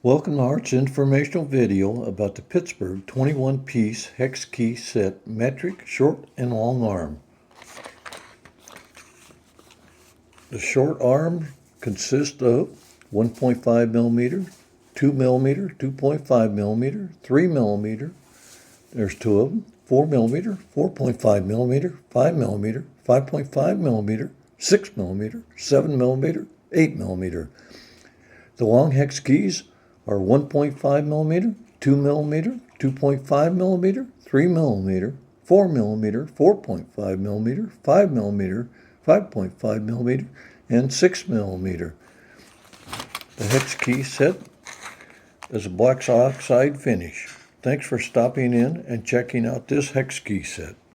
Welcome to Art's informational video about the Pittsburgh 21-piece hex key set metric short and long arm. The short arm consists of 1.5 millimeter, 2 millimeter, 2.5 millimeter, 3 millimeter. There's two of them. 4 millimeter, 4.5 millimeter, 5 millimeter, 5.5 millimeter, 6 millimeter, 7 millimeter, 8 millimeter. The long hex keys are 1.5 millimeter, 2 millimeter, 2.5 millimeter, 3 millimeter, 4 millimeter, 4.5 millimeter, 5 millimeter, 5.5 millimeter, and 6 millimeter. The hex key set is a black oxide finish. Thanks for stopping in and checking out this hex key set.